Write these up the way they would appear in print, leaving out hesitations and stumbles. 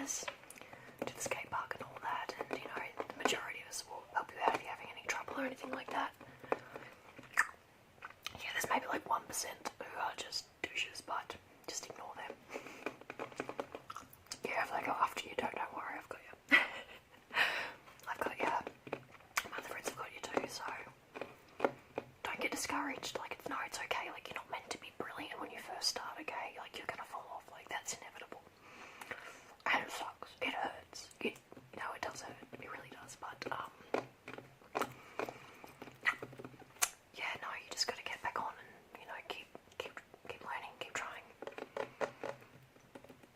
beginners to the skate park and all that, and you know, the majority of us will help you out if you're having any trouble or anything like that. Yeah, there's maybe like 1% who are just douches, but just ignore them. Yeah, if they go after you, don't worry, I've got you. I've got you. My other friends have got you too, so don't get discouraged. Like, it's okay. Like, you're not meant to be brilliant when you first start, okay? Like, you're gonna fall off. Like, that's inevitable. And it sucks. It hurts. It does hurt. It really does. But, yeah, no, you just gotta get back on and, you know, keep learning, keep trying.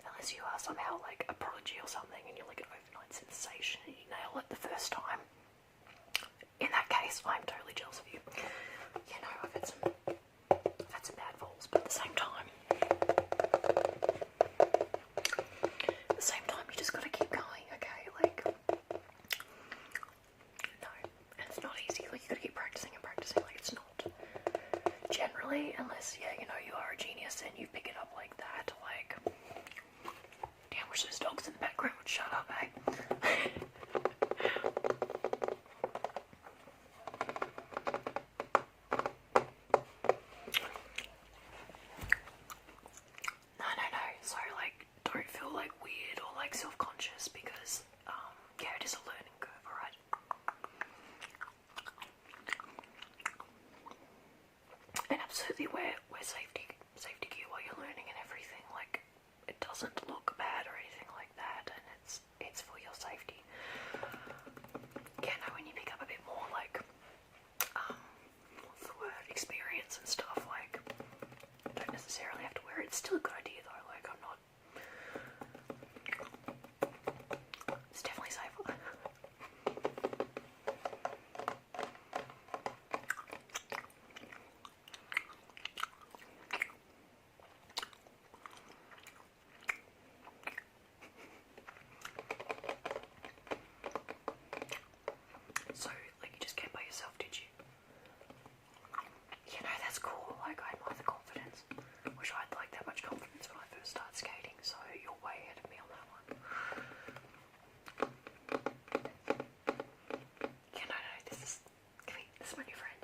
Unless you are somehow, like, a prodigy or something and you're, like, an overnight sensation and you nail it the first time. In that case, I'm totally jealous of you. You know, I've had some bad falls, but at the same time, you just gotta keep going, okay? Like, no, and it's not easy. Like, you gotta keep practicing and practicing. Like, it's not generally, unless, yeah, you know, you are a genius and you pick it up like that. Like, damn, wish those dogs in the background would shut up, eh? No. So, like, don't feel, like, weird or, like, self-conscious because, yeah, it is a learning curve, alright? And absolutely wear safety gear while you're learning and everything. Like, it doesn't look bad or anything like that, and it's for your safety. Yeah, no, when you pick up a bit more, like, what's the word, experience and stuff, like, you don't necessarily have to wear it. It's still a good idea though, like, I'm not, it's definitely safer. So, like, you just came by yourself, did you? You know, that's cool. Like, I admire the confidence. Wish I had, like, that much confidence when I first started skating, so you're way ahead of me on that one. Yeah, no, this is my new friend.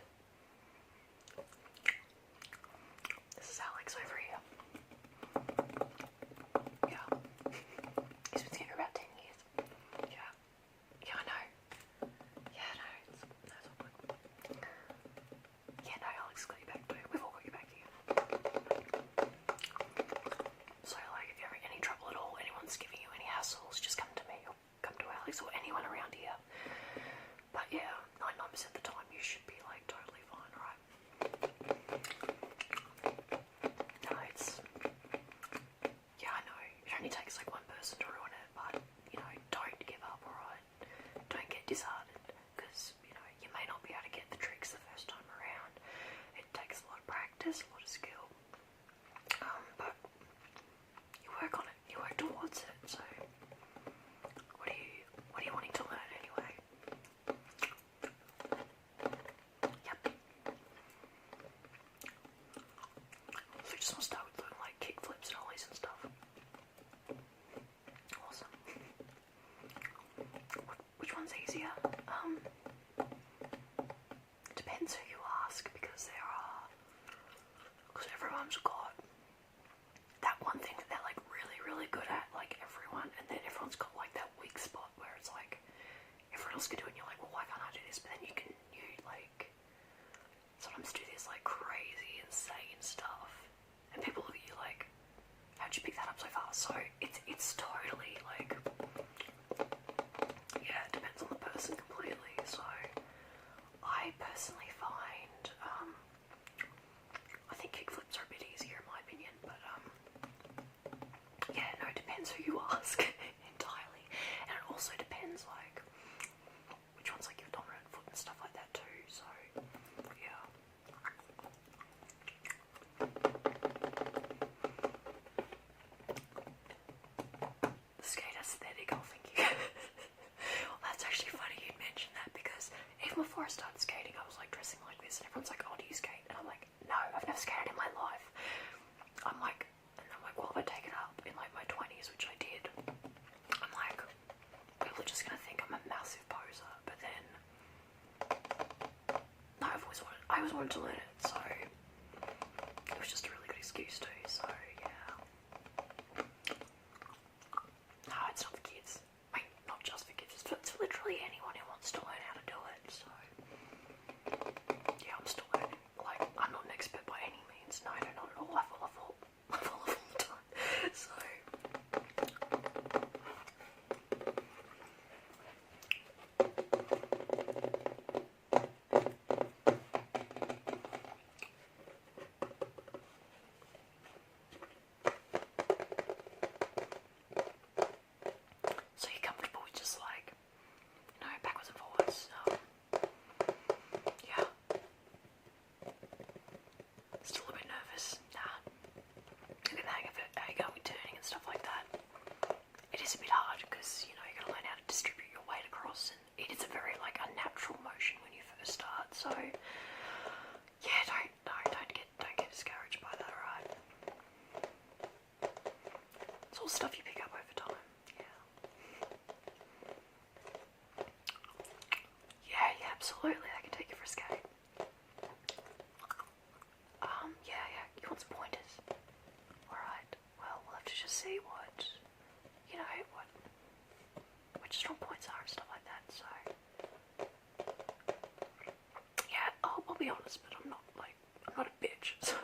This is Alex over here. Yeah. He's been skating for about 10 years. Yeah. Yeah, I know. Yeah, no, it's all good. Yeah, no, Alex got your back too. We've all got your back here. So, like, if you're having any trouble at all, anyone's giving you any hassles, just come to me or come to Alex or anyone around here. But yeah, 99% of the time you should be, like, totally fine, right? No, yeah, I know, it only takes, like, one person to ruin it, but, you know, don't give up, alright? Don't get disheartened, because, you know, you may not be able to get the tricks the first time around. It takes a lot of practice, a lot of skill, but you work on it, you work towards it, so what are you wanting to learn anyway? Yep. So you just want to start with doing, like, kick flips and ollies and stuff. Awesome. Which one's easier? It depends who you ask, because everyone's got that one thing that they're, like, really, really good at, like, everyone, and then everyone's got, like, that weak spot where it's like everyone else can do it and you're like, well, why can't I do this? But then you like sometimes do this, like, crazy insane stuff and people look at you like, how'd you pick that up so fast? So it's totally, like, yeah, it depends on the person completely. So I personally find I think kickflips are a bit easier in my opinion, but yeah, no, it depends who you ask entirely, and it also depends, like, which one's, like, your dominant foot and stuff like that too, so yeah. The skate aesthetic, oh, thank you. Well, that's actually funny you'd mention that, because even before I started skating I was, like, dressing like this and everyone's like, oh, do you skate? And I'm like, no, I've never skated in my life. I'm like, well, if I take it up in, like, my 20s, which I did, wanted to learn it, so it was just a really good excuse too, so yeah. No, it's not for kids. I mean, not just for kids, it's for literally anyone who wants to learn how to do it, so yeah, I'm still learning. Like, I'm not an expert by any means, no, not at all. I fall off all the time, so so you're comfortable with just like, you know, backwards and forwards. Yeah. Still a bit nervous. Nah. I get the hang of it. How you go with turning and stuff like that. It is a bit hard because, you know, you gotta learn how to distribute your weight across, and it is a very like unnatural motion when you first start. So yeah, don't get discouraged by that, alright? It's all stuff you pick up over time. Yeah, absolutely. I can take you for a skate. Yeah. You want some pointers? Alright. Well, we'll have to just see what, you know, what your strong points are and stuff like that, so. Yeah, I'll be honest, but I'm not a bitch, so.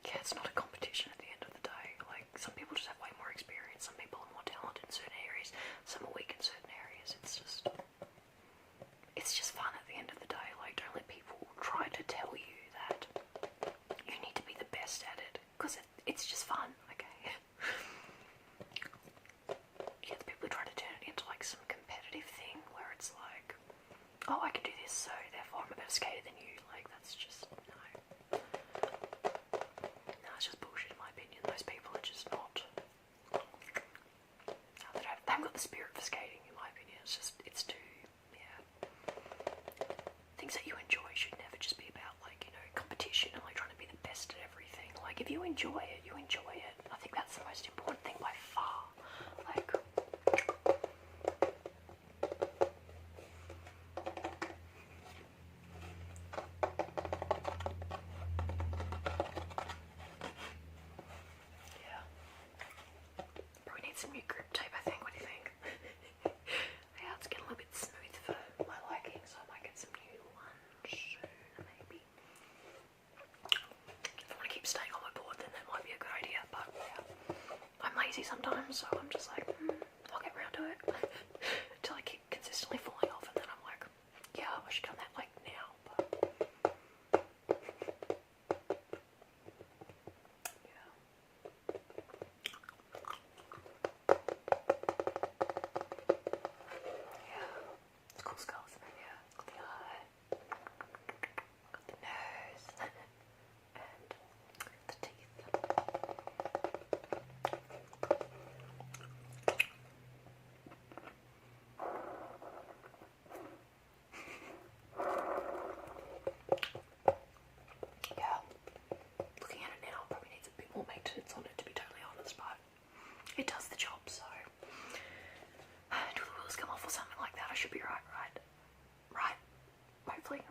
Yeah, it's not a competition at the end of the day. Like, some people just have way more experience, some people are more talented in certain areas, some are weak in certain areas. It's just fun at the end of the day. Like, don't let people try to tell you that you need to be the best at it, because it's just fun, okay? Yeah, the people who try to turn it into like some competitive thing where it's like, oh, I can do this, so therefore I'm a better skater than you. Like, that's just, no. No, it's just bullshit in my opinion. Those people are just not, no, they haven't got the spirit for skating in my opinion. It's too, yeah. Things that you enjoy should never just be about like, you know, competition and like trying to be the best at everything. Like, if you enjoy it, you enjoy it. I think that's the most important thing by far. Like, yeah. Probably need some new grip tape, I think. What do you think? Yeah, it's getting a little bit smooth for my liking, so I might get some new ones soon, maybe. If I want to keep staying on my board, then that might be a good idea, but yeah. I'm lazy sometimes, so I'm just like, I'll get around to it. Until I keep consistently falling off, and then I'm like, yeah, I should have done that like now, but yeah. Yeah, it's cool skull, isn't it? Yeah, it's got the eye, got the nose, and the teeth. Yeah, looking at it now, probably needs a bit more maintenance on it, to be totally honest, but it does the job, so until the wheels come off or something like that, I should be right? Hopefully.